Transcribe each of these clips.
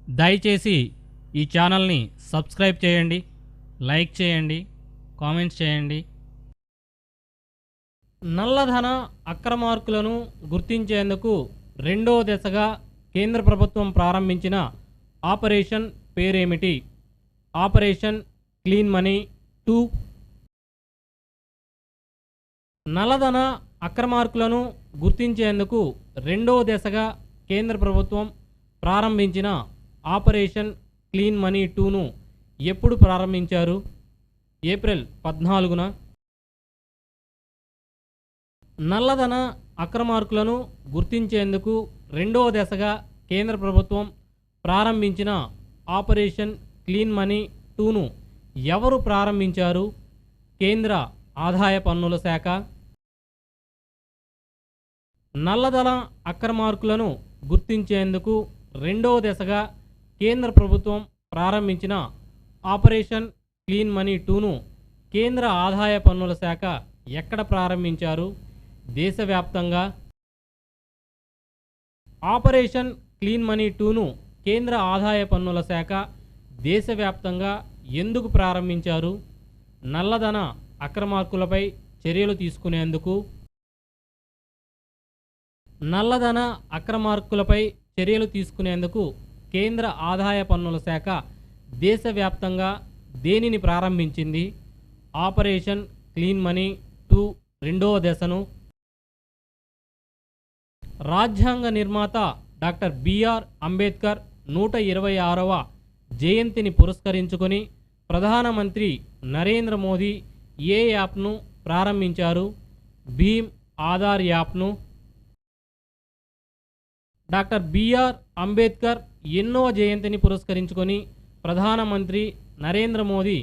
దయచేసి ఈ ఛానల్ని సబ్స్క్రైబ్ చేయండి, లైక్ చేయండి, కామెంట్స్ చేయండి. నల్లధన అక్రమార్కులను గుర్తించేందుకు రెండో దశగా కేంద్ర ప్రభుత్వం ప్రారంభించిన ఆపరేషన్ పేరేమిటి? Operation clean money 2. నల్లధన అక్రమార్కులను గుర్తించేందుకు రెండో దశగా కేంద్ర ప్రభుత్వం ప్రారంభించిన ఆపరేషన్ క్లీన్ మనీ 2ను ఎప్పుడు ప్రారంభించారు? ఏప్రిల్ 14న. నల్లధన అక్రమార్కులను గుర్తించేందుకు రెండో దశగా కేంద్ర ప్రభుత్వం ప్రారంభించిన ఆపరేషన్ క్లీన్ మనీ 2ను ఎవరు ప్రారంభించారు? కేంద్ర ఆదాయ పన్నుల శాఖ. నల్లధన అక్రమార్కులను గుర్తించేందుకు రెండో దశగా కేంద్ర ప్రభుత్వం ప్రారంభించిన ఆపరేషన్ క్లీన్ మనీ 2ను కేంద్ర ఆదాయ పన్నుల శాఖ ఎక్కడ ప్రారంభించారు? దేశవ్యాప్తంగా. ఆపరేషన్ క్లీన్ మనీ 2ను కేంద్ర ఆదాయ పన్నుల శాఖ దేశవ్యాప్తంగా ఎందుకు ప్రారంభించారు? నల్లధన అక్రమార్కులపై చర్యలు తీసుకునేందుకు. నల్లధన అక్రమార్కులపై చర్యలు తీసుకునేందుకు కేంద్ర ఆదాయ పన్నుల శాఖ దేశవ్యాప్తంగా దేనిని ప్రారంభించింది? ఆపరేషన్ క్లీన్ మనీ 2 రెండవ దశను. రాజ్యాంగ నిర్మాత డాక్టర్ బిఆర్ అంబేద్కర్ 126వ జయంతిని పురస్కరించుకొని ప్రధానమంత్రి నరేంద్ర మోదీ ఏ యాప్ను ప్రారంభించారు? భీమ్ ఆధార్ యాప్ను. డాక్టర్ బిఆర్ అంబేద్కర్ ఎన్నో జయంతిని పురస్కరించుకొని ప్రధానమంత్రి నరేంద్ర మోదీ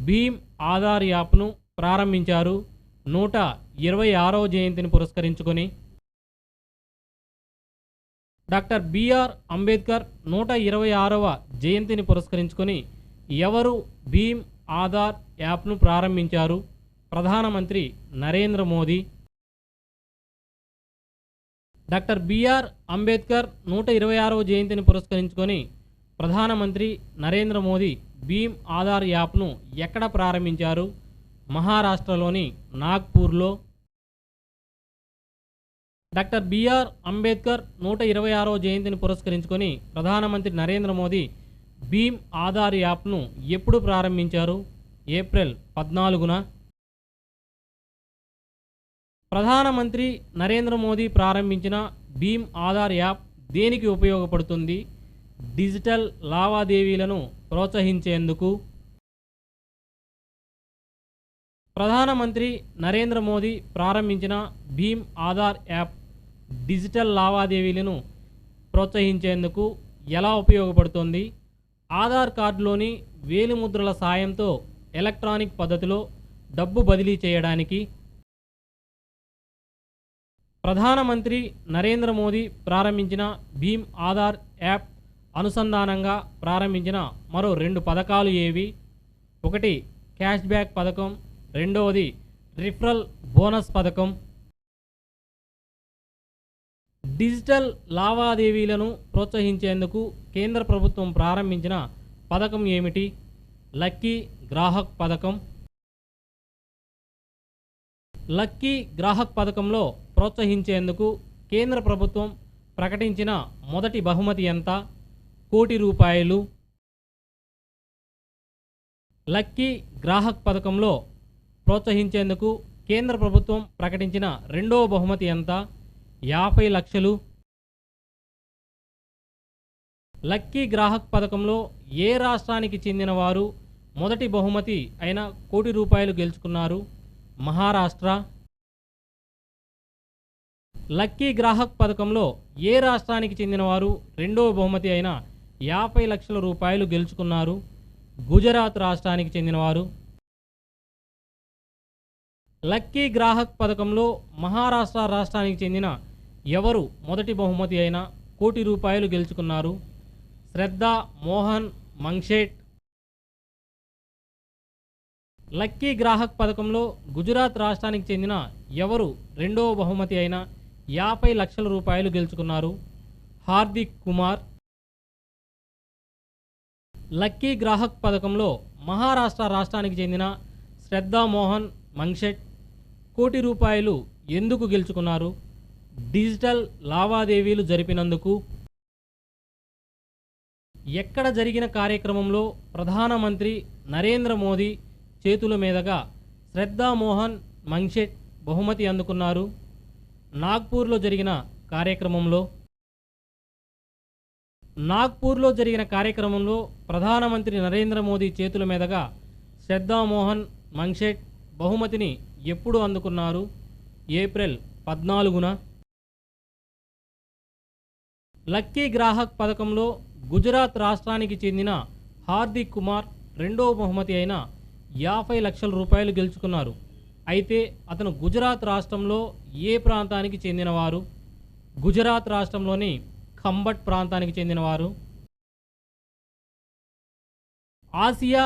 భీమ్ ఆధార్ యాప్ను ప్రారంభించారు 126వ జయంతిని పురస్కరించుకొని. డాక్టర్ బిఆర్ అంబేద్కర్ 126వ జయంతిని పురస్కరించుకొని ఎవరు భీమ్ ఆధార్ యాప్ను ప్రారంభించారు? ప్రధానమంత్రి నరేంద్ర మోదీ. డాక్టర్ బిఆర్ అంబేద్కర్ 126వ జయంతిని పురస్కరించుకొని ప్రధానమంత్రి నరేంద్ర మోదీ భీమ్ ఆధార్ యాప్ను ఎక్కడ ప్రారంభించారు? మహారాష్ట్రలోని నాగ్పూర్లో. డాక్టర్ బిఆర్ అంబేద్కర్ 126వ జయంతిని పురస్కరించుకొని ప్రధానమంత్రి నరేంద్ర మోదీ భీమ్ ఆధార్ యాప్ను ఎప్పుడు ప్రారంభించారు? ఏప్రిల్ 14న. ప్రధానమంత్రి నరేంద్ర మోదీ ప్రారంభించిన భీమ్ ఆధార్ యాప్ దేనికి ఉపయోగపడుతుంది? డిజిటల్ లావాదేవీలను ప్రోత్సహించేందుకు. ప్రధానమంత్రి నరేంద్ర మోదీ ప్రారంభించిన భీమ్ ఆధార్ యాప్ డిజిటల్ లావాదేవీలను ప్రోత్సహించేందుకు ఎలా ఉపయోగపడుతుంది? ఆధార్ కార్డులోని వేలిముద్రల సాయంతో ఎలక్ట్రానిక్ పద్ధతిలో డబ్బు బదిలీ చేయడానికి. ప్రధానమంత్రి నరేంద్ర మోదీ ప్రారంభించిన భీమ్ ఆధార్ యాప్ అనుసంధానంగా ప్రారంభించిన మరో 2 పథకాలు ఏవి? ఒకటి క్యాష్ బ్యాక్ పథకం, రెండవది రిఫరల్ బోనస్ పథకం. డిజిటల్ లావాదేవీలను ప్రోత్సహించేందుకు కేంద్ర ప్రభుత్వం ప్రారంభించిన పథకం ఏమిటి? లక్కీ గ్రాహక్ పథకం. లక్కీ గ్రాహక్ పథకంలో ప్రోత్సహించేందుకు కేంద్ర ప్రభుత్వం ప్రకటించిన మొదటి బహుమతి ఎంత? ₹1,00,00,000. లక్కీ గ్రాహక్ పథకంలో ప్రోత్సహించేందుకు కేంద్ర ప్రభుత్వం ప్రకటించిన రెండవ బహుమతి ఎంత? 50 లక్షలు. లక్కీ గ్రాహక్ పథకంలో ఏ రాష్ట్రానికి చెందిన వారు మొదటి బహుమతి అయిన ₹1,00,00,000 గెలుచుకున్నారు? మహారాష్ట్ర. లక్కీ గ్రాహక్ పథకంలో ఏ రాష్ట్రానికి చెందిన వారు రెండవ బహుమతి అయిన ₹50 లక్షల గెలుచుకున్నారు? గుజరాత్ రాష్ట్రానికి చెందినవారు. లక్కీ గ్రాహక్ పథకంలో మహారాష్ట్ర రాష్ట్రానికి చెందిన ఎవరు మొదటి బహుమతి అయిన ₹1,00,00,000 గెలుచుకున్నారు? శ్రద్ధ మోహన్ మంగ్షేట్. లక్కీ గ్రాహక్ పథకంలో గుజరాత్ రాష్ట్రానికి చెందిన ఎవరు రెండవ బహుమతి అయిన ₹50 లక్షల గెలుచుకున్నారు? హార్దిక్ కుమార్. లక్కీ గ్రాహక్ పథకంలో మహారాష్ట్ర రాష్ట్రానికి చెందిన శ్రద్ధా మోహన్ మంగ్షెట్ కోటి రూపాయలు ఎందుకు గెలుచుకున్నారు? డిజిటల్ లావాదేవీలు జరిపినందుకు. ఎక్కడ జరిగిన కార్యక్రమంలో ప్రధానమంత్రి నరేంద్ర మోదీ చేతుల మీదుగా శ్రద్ధా మోహన్ మంగ్షెట్ బహుమతి అందుకున్నారు? నాగ్పూర్లో జరిగిన కార్యక్రమంలో. నాగ్పూర్లో జరిగిన కార్యక్రమంలో ప్రధానమంత్రి నరేంద్ర మోదీ చేతుల మీదుగా శ్రద్ధా మోహన్ మంగ్షెట్ బహుమతిని ఎప్పుడు అందుకున్నారు? ఏప్రిల్ 14న. లక్కీ గ్రాహక్ పథకంలో గుజరాత్ రాష్ట్రానికి చెందిన హార్దిక్ కుమార్ రెండవ బహుమతి అయిన 50 లక్షల రూపాయలు గెలుచుకున్నారు. అయితే అతను గుజరాత్ రాష్ట్రంలో ఏ ప్రాంతానికి చెందినవారు? గుజరాత్ రాష్ట్రంలోని ఖంబట్ ప్రాంతానికి చెందినవారు. ఆసియా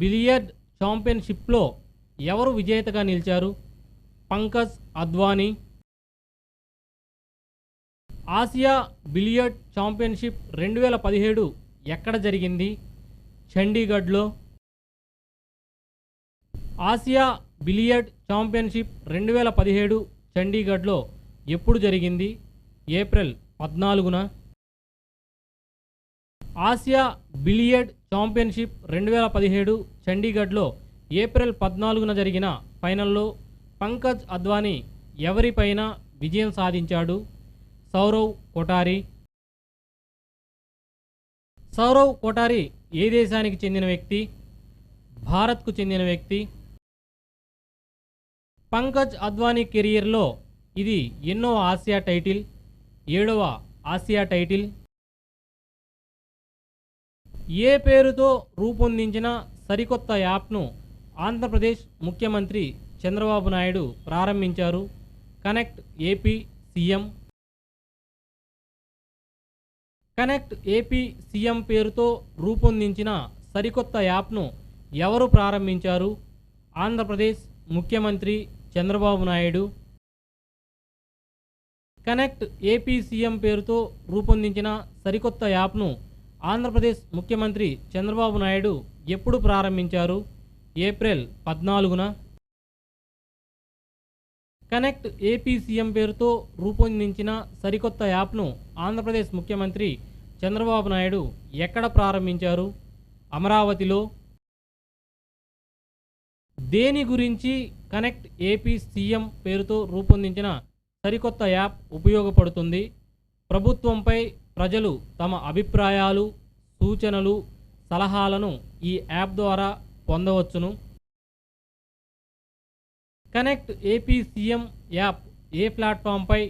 బిలియర్డ్ ఛాంపియన్షిప్లో ఎవరు విజేతగా నిలిచారు? Pankaj Advani. Asia billiard championship 2017 ఎక్కడ జరిగింది? చండీగఢ్లో. ఆసియా బిలియర్డ్ ఛాంపియన్షిప్ 2017 చండీగఢ్లో ఎప్పుడు జరిగింది? ఏప్రిల్ 14న. ఆసియా బిలియర్డ్ ఛాంపియన్షిప్ 2017 చండీగఢ్లో ఏప్రిల్ 14న జరిగిన ఫైనల్లో పంకజ్ అద్వానీ ఎవరిపైన విజయం సాధించాడు? సౌరవ్ కోటారి. సౌరవ్ కోటారి ఏ దేశానికి చెందిన వ్యక్తి? భారత్కు చెందిన వ్యక్తి. పంకజ్ అద్వానీ కెరియర్లో ఇది ఎన్నో ఆసియా టైటిల్? 7వ ఆసియా టైటిల్. ఏ పేరుతో రూపొందించిన సరికొత్త యాప్ను ఆంధ్రప్రదేశ్ ముఖ్యమంత్రి చంద్రబాబు నాయుడు ప్రారంభించారు? Connect AP CM. Connect AP CM పేరుతో రూపొందించిన సరికొత్త యాప్ను ఎవరు ప్రారంభించారు? ఆంధ్రప్రదేశ్ ముఖ్యమంత్రి Chandrababu Naidu. Connect AP CM పేరుతో రూపొందించిన సరికొత్త యాప్ను ఆంధ్రప్రదేశ్ ముఖ్యమంత్రి చంద్రబాబు నాయుడు ఎప్పుడు ప్రారంభించారు? ఏప్రిల్ 14న. కనెక్ట్ ఏపీ సీఎం పేరుతో రూపొందించిన సరికొత్త యాప్ను ఆంధ్రప్రదేశ్ ముఖ్యమంత్రి చంద్రబాబు నాయుడు ఎక్కడ ప్రారంభించారు? అమరావతిలో. దేని గురించి కనెక్ట్ ఏపీ సీఎం పేరుతో రూపొందించిన సరికొత్త యాప్ ఉపయోగపడుతుంది? ప్రభుత్వంపై ప్రజలు తమ అభిప్రాయాలు, సూచనలు, సలహాలను ఈ యాప్ ద్వారా పొందవచ్చును. కనెక్ట్ ఏపీ సీఎం యాప్ ఏ ప్లాట్ఫామ్పై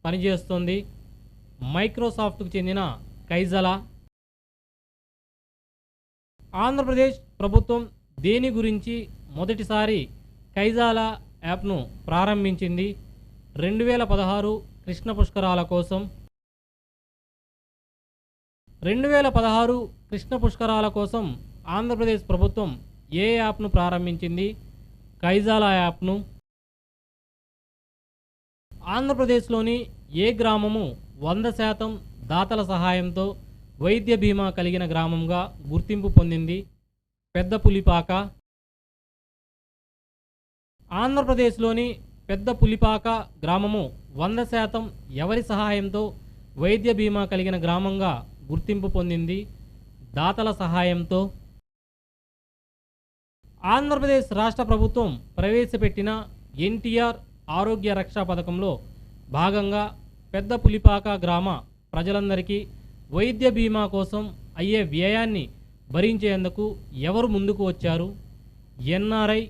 పనిచేస్తుంది? మైక్రోసాఫ్ట్కు చెందిన కైజలా. ఆంధ్రప్రదేశ్ ప్రభుత్వం దేని గురించి మొదటిసారి కైజాలా యాప్ను ప్రారంభించింది? 2016 కృష్ణ పుష్కరాల కోసం. 2016 కృష్ణ పుష్కరాల కోసం ఆంధ్రప్రదేశ్ ప్రభుత్వం ఏ యాప్ను ప్రారంభించింది? కైజాలా యాప్ను. ఆంధ్రప్రదేశ్లోని ఏ గ్రామము 100% దాతల సహాయంతో వైద్య బీమా కలిగిన గ్రామంగా గుర్తింపు పొందింది? పెద్దపులిపాక. ఆంధ్రప్రదేశ్లోని పెద్దపులిపాక గ్రామము 100% ఎవరి సహాయంతో వైద్య బీమా కలిగిన గ్రామంగా గుర్తింపు పొందింది? దాతల సహాయంతో. ఆంధ్రప్రదేశ్ రాష్ట్ర ప్రభుత్వం ప్రవేశపెట్టిన ఎన్టీఆర్ ఆరోగ్య రక్షా పథకంలో భాగంగా పెద్దపులిపాక గ్రామ ప్రజలందరికీ వైద్య బీమా కోసం అయ్యే వ్యయాన్ని భరించేందుకు ఎవరు ముందుకు వచ్చారు? ఎన్ఆర్ఐ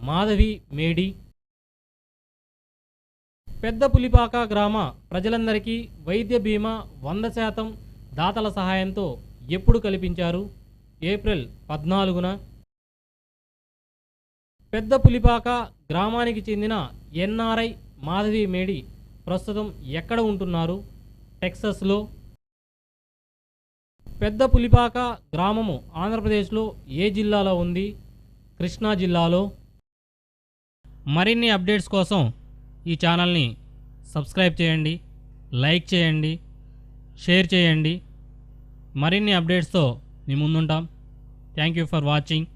మాధవి మేడి. పెద్దపులిపాక గ్రామ ప్రజలందరికీ వైద్య బీమా 100% దాతల సహాయంతో ఎప్పుడు కల్పించారు? ఏప్రిల్ 14న. పెద్దపులిపాక గ్రామానికి చెందిన ఎన్ఆర్ఐ మాధవి మేడి ప్రస్తుతం ఎక్కడ ఉంటున్నారు? టెక్సస్లో. పెద్దపులిపాక గ్రామము ఆంధ్రప్రదేశ్లో ఏ జిల్లాలో ఉంది? కృష్ణా జిల్లాలో. మరిన్ని అప్డేట్స్ కోసం ఈ ఛానల్ని సబ్స్క్రైబ్ చేయండి, లైక్ చేయండి, షేర్ చేయండి. మరిన్ని అప్డేట్స్తో మీ ముందుంటాం. Thank you for watching.